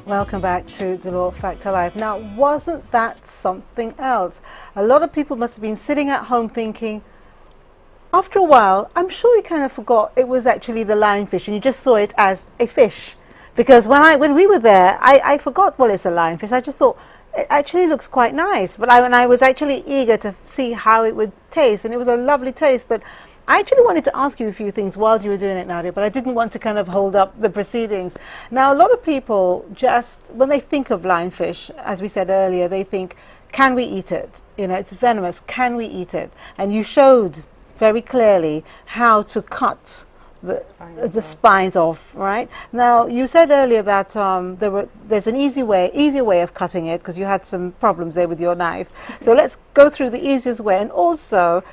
Welcome back to the Law Factor Live. Now, wasn't that something else? A lot of people must have been sitting at home thinking, after a while, I'm sure you kind of forgot it was actually the lionfish and you just saw it as a fish. Because when we were there, I forgot, well, it's a lionfish. I just thought, it actually looks quite nice. But I was actually eager to see how it would taste, and it was a lovely taste. But I actually wanted to ask you a few things whilst you were doing it, Nadia, but I didn't want to kind of hold up the proceedings. Now, a lot of people just, when they think of lionfish, as we said earlier, they think, can we eat it? You know, it's venomous. Can we eat it? And you showed very clearly how to cut the spines off, right? Now, you said earlier that there's an easier way of cutting it, because you had some problems there with your knife. So let's go through the easiest way. And also,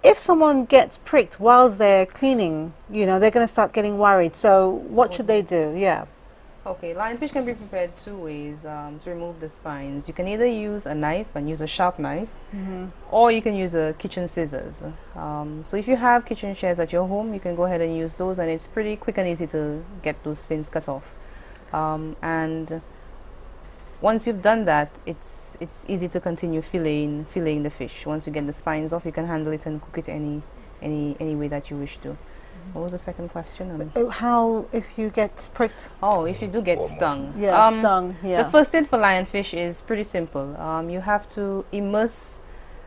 if someone gets pricked whilst they're cleaning, you know, they're going to start getting worried. So what should they do? Yeah. Okay, lionfish can be prepared two ways to remove the spines. You can either use a knife and use a sharp knife, or you can use a kitchen scissors. So if you have kitchen shears at your home, you can go ahead and use those, and it's pretty quick and easy to get those fins cut off. And once you've done that, it's easy to continue filleting the fish. Once you get the spines off, you can handle it and cook it any way that you wish to. What was the second question? How if you get pricked? Oh, if you do get stung. Yeah, stung. Yeah. The first aid for lionfish is pretty simple. You have to immerse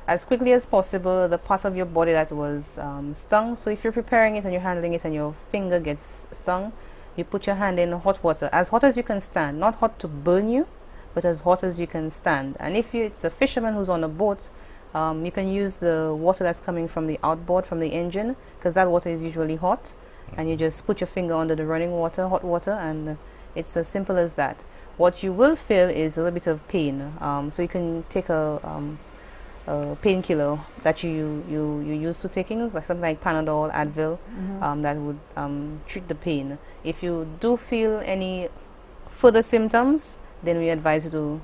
as quickly as possible the part of your body that was stung. So if you're preparing it and you're handling it and your finger gets stung, you put your hand in hot water, as hot as you can stand. Not hot to burn you, but as hot as you can stand. And if it's a fisherman who's on a boat, you can use the water that's coming from the outboard, from the engine, because that water is usually hot, and you just put your finger under the running water, hot water, and it's as simple as that. What you will feel is a little bit of pain, so you can take a painkiller that you used to taking, like something like Panadol, Advil, that would treat the pain. If you do feel any further symptoms, then we advise you to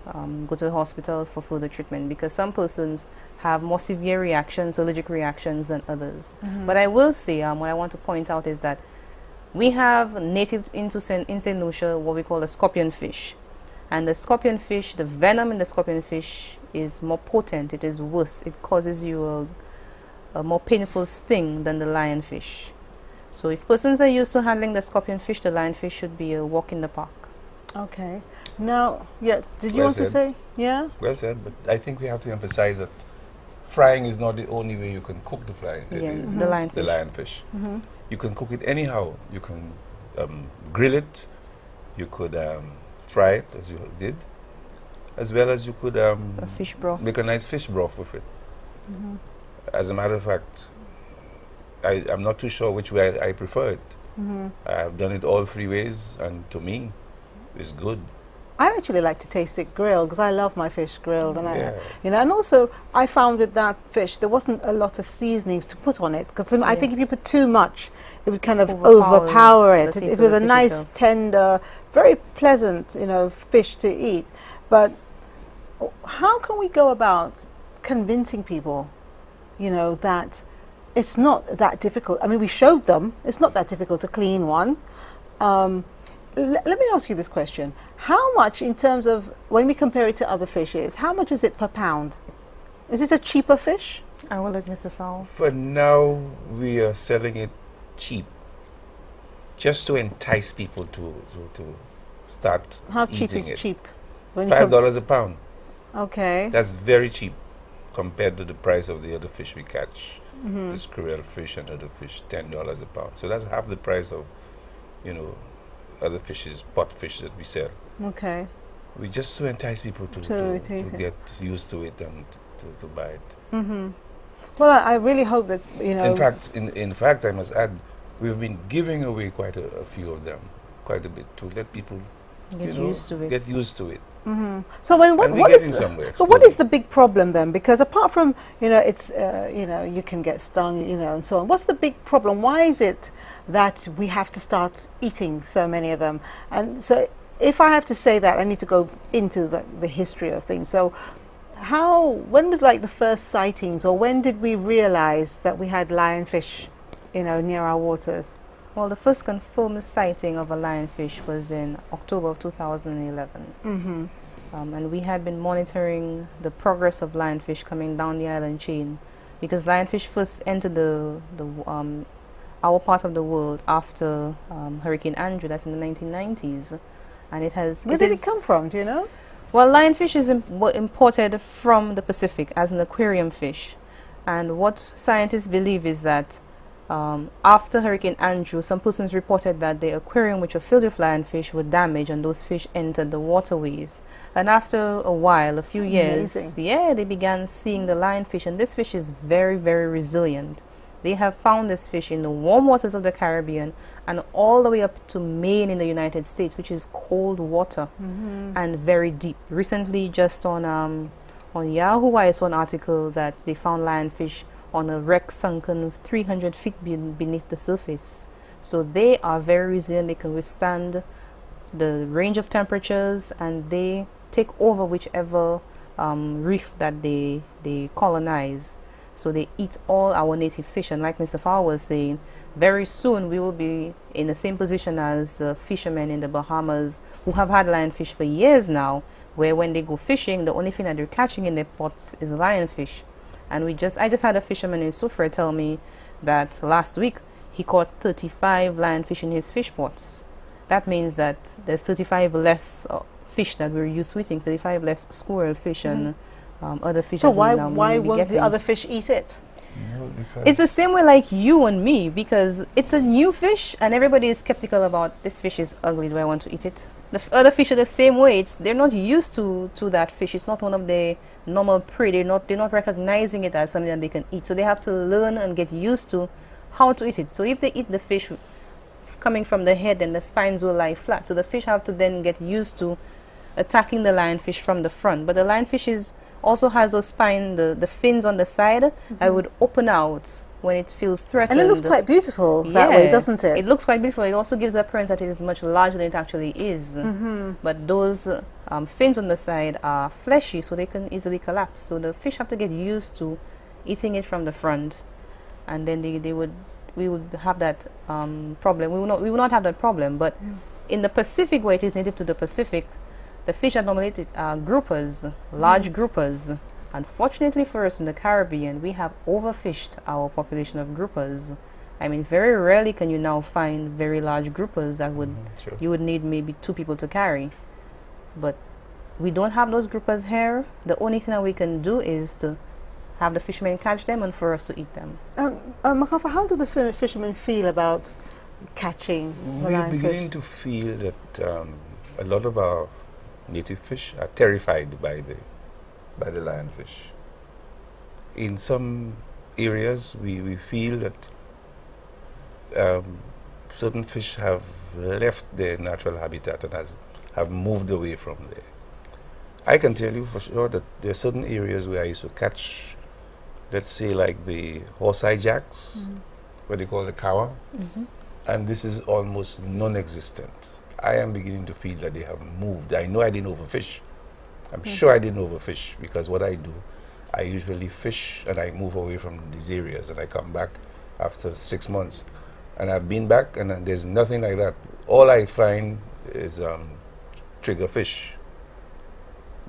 go to the hospital for further treatment, because some persons have more severe reactions, allergic reactions, than others. But I will say, what I want to point out is that we have native into St. Lucia what we call a scorpion fish. And the scorpion fish, the venom in the scorpion fish is more potent, it is worse. It causes you a more painful sting than the lionfish. So if persons are used to handling the scorpion fish, the lionfish should be a walk in the park. Okay. Now, yeah, did you want to say? Yeah? Well said, but I think we have to emphasize that frying is not the only way you can cook the lionfish. You can cook it anyhow. You can grill it, you could fry it, as you did, as well as you could a fish broth. Make a nice fish broth with it. As a matter of fact, I'm not too sure which way I prefer it. I've done it all three ways, and to me, it's good. I actually like to taste it grilled, because I love my fish grilled, and you know, and also I found with that fish there wasn't a lot of seasonings to put on it, because I think if you put too much, it would kind of overpower it. It was a nice, tender, very pleasant, you know, fish to eat. But how can we go about convincing people, you know, that it's not that difficult? I mean, we showed them it's not that difficult to clean one. Let me ask you this question. How much, in terms of, when we compare it to other fishes, how much is it per pound? Is it a cheaper fish? I will let Mr. Fowle. For now, we are selling it cheap, just to entice people to start How eating cheap is it. cheap? $5 a pound. Okay. That's very cheap compared to the price of the other fish we catch. The squirrel fish and other fish, $10 a pound. So that's half the price of, you know, other fishes, pot fish that we sell. Okay. We just to entice people to get used to it and to buy it. Well, I really hope that, you know. In fact, I must add, we've been giving away quite a few of them, quite a bit, to let people get used to it. Get used to it. So when what is the big problem then? Because apart from, you know, it's you know, you can get stung, you know, and so on. What's the big problem? Why is it that we have to start eating so many of them? And so, if I have to say that, I need to go into the history of things. So, when was like the first sightings, or when did we realize that we had lionfish, you know, near our waters? Well, the first confirmed sighting of a lionfish was in October of 2011. And we had been monitoring the progress of lionfish coming down the island chain, because lionfish first entered our part of the world after Hurricane Andrew, that's in the 1990s. And it has... Where did it come from, do you know? Well, lionfish is were imported from the Pacific as an aquarium fish. And what scientists believe is that after Hurricane Andrew, some persons reported that the aquarium which were filled with lionfish were damaged, and those fish entered the waterways. And after a while, a few years, they began seeing the lionfish, and this fish is very, very resilient. They have found this fish in the warm waters of the Caribbean and all the way up to Maine in the United States, which is cold water and very deep. Recently, just on Yahoo, I saw an article that they found lionfish on a wreck sunken 300 feet beneath the surface. So they are very resilient. They can withstand the range of temperatures, and they take over whichever reef that they colonize. So they eat all our native fish, and like Mr. Farr was saying, very soon we will be in the same position as fishermen in the Bahamas who have had lionfish for years now, where when they go fishing, the only thing that they're catching in their pots is lionfish. And I just had a fisherman in Sufra tell me that last week he caught 35 lionfish in his fish pots. That means that there's 35 less fish that we're used to eating, 35 less squirrel fish and other fish. So why won't the other fish eat it? No, it's the same way like you and me, because it's a new fish and everybody is skeptical about this fish is ugly, do I want to eat it? The other fish are the same way. They're not used to that fish. It's not one of their normal prey. They're not recognizing it as something that they can eat. So they have to learn and get used to how to eat it. So if they eat the fish coming from the head, then the spines will lie flat. So the fish have to then get used to attacking the lionfish from the front. But the lionfish also has those spines, the fins on the side that would open out when it feels threatened. And it looks quite beautiful that way, doesn't it? It looks quite beautiful. It also gives the appearance that it is much larger than it actually is. But those fins on the side are fleshy, so they can easily collapse. So the fish have to get used to eating it from the front, and then we would have that problem. We will not have that problem. But in the Pacific, where it is native to the Pacific, the fish that normally eat are groupers, large groupers. Unfortunately for us in the Caribbean, we have overfished our population of groupers. I mean, very rarely can you now find very large groupers that would you would need maybe 2 people to carry. But we don't have those groupers here. The only thing that we can do is to have the fishermen catch them and for us to eat them. Macarthur, how do the fishermen feel about catching the lionfish? We're beginning to feel that a lot of our native fish are terrified by the lionfish. In some areas, we feel that certain fish have left their natural habitat and have moved away from there. I can tell you for sure that there are certain areas where I used to catch, let's say like the horse-eye jacks, what they call the kawa, and this is almost non-existent. I am beginning to feel that they have moved. I know I didn't overfish. I'm sure I didn't overfish, because what I do, I usually fish and I move away from these areas and I come back after 6 months. And I've been back and there's nothing like that. All I find is triggerfish,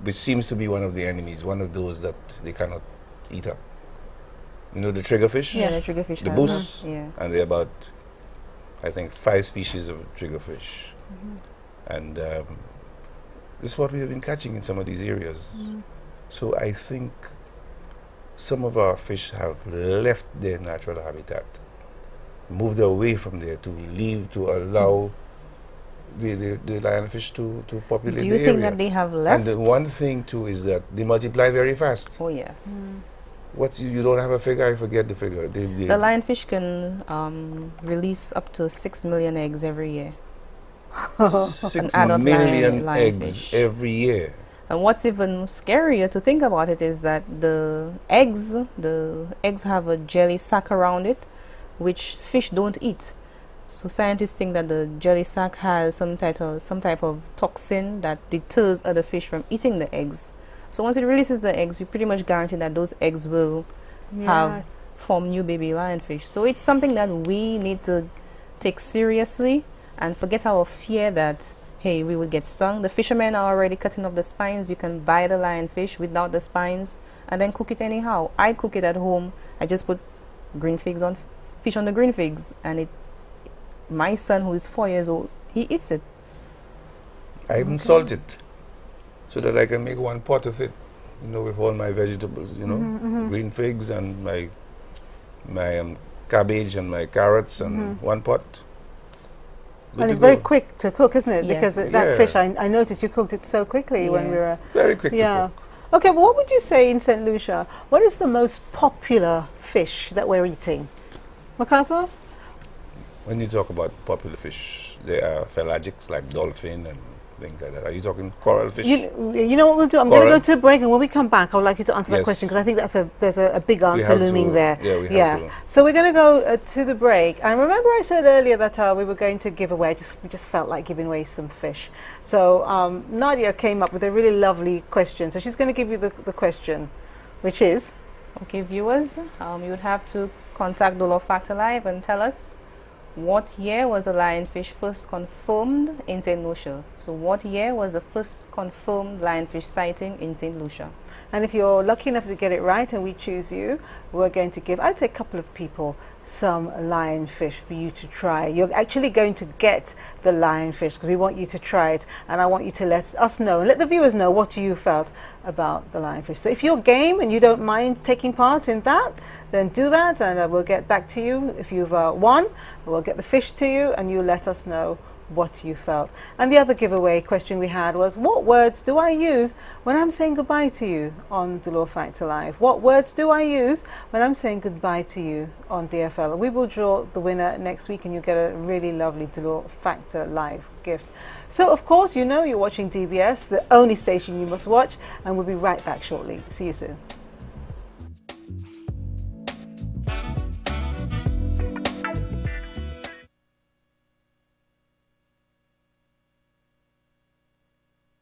which seems to be one of the enemies, one of those that they cannot eat up. You know the triggerfish? Yes, the triggerfish. The boos. And there are about, I think, 5 species of triggerfish. And this is what we have been catching in some of these areas. So I think some of our fish have left their natural habitat, moved away from there to allow the lionfish to populate the area. Do you think that they have left? And the one thing too is that they multiply very fast. Oh yes. You don't have a figure? I forget the figure. The lionfish can release up to 6 million eggs every year. 6 million eggs every year. And what's even scarier to think about it is that the eggs have a jelly sac around it, which fish don't eat. So scientists think that the jelly sac has some type of toxin that deters other fish from eating the eggs. So once it releases the eggs, you pretty much guarantee that those eggs will form new baby lionfish. So it's something that we need to take seriously and forget our fear that, hey, we will get stung. The fishermen are already cutting off the spines. You can buy the lionfish without the spines and then cook it anyhow. I cook it at home. I just put green figs on, fish on the green figs, and my son, who is 4 years old, he eats it. I even salt it so that I can make one pot of it, you know, with all my vegetables, you know, green figs and my cabbage and my carrots and one pot. Good and it's very quick to cook, isn't it? Yes. Because that fish, I noticed you cooked it so quickly when we were... Very quick to cook. Okay, well, what would you say in St. Lucia, what is the most popular fish that we're eating? MacArthur? When you talk about popular fish, there are pelagics like dolphin and things like that. Are you talking coral fish? You know what we'll do? I'm going to go to a break, and when we come back, I would like you to answer that question, because I think there's a big answer looming there. Yeah, we have to. So we're going to go to the break. And remember I said earlier that we were going to give away, we just felt like giving away some fish. So Nadia came up with a really lovely question. So she's going to give you the question, which is? Okay, viewers, you would have to contact Dollar Factor Live and tell us, what year was the lionfish first confirmed in St. Lucia? So what year was the first confirmed lionfish sighting in St. Lucia? And if you're lucky enough to get it right and we choose you, we're going to give, I'd say, a couple of people some lionfish for you to try. You're actually going to get the lionfish because we want you to try it, and I want you to let us know and let the viewers know what you felt about the lionfish. So if you're game and you don't mind taking part in that, then do that, and we'll get back to you. If you've won, we'll get the fish to you and you let us know what you felt. And the other giveaway question we had was, what words do I use when I'm saying goodbye to you on Dollar Factor Live? What words do I use when I'm saying goodbye to you on DFL? We will draw the winner next week, and you get a really lovely Dollar Factor Live gift. So of course, you know you're watching DBS, the only station you must watch, and we'll be right back shortly. See you soon.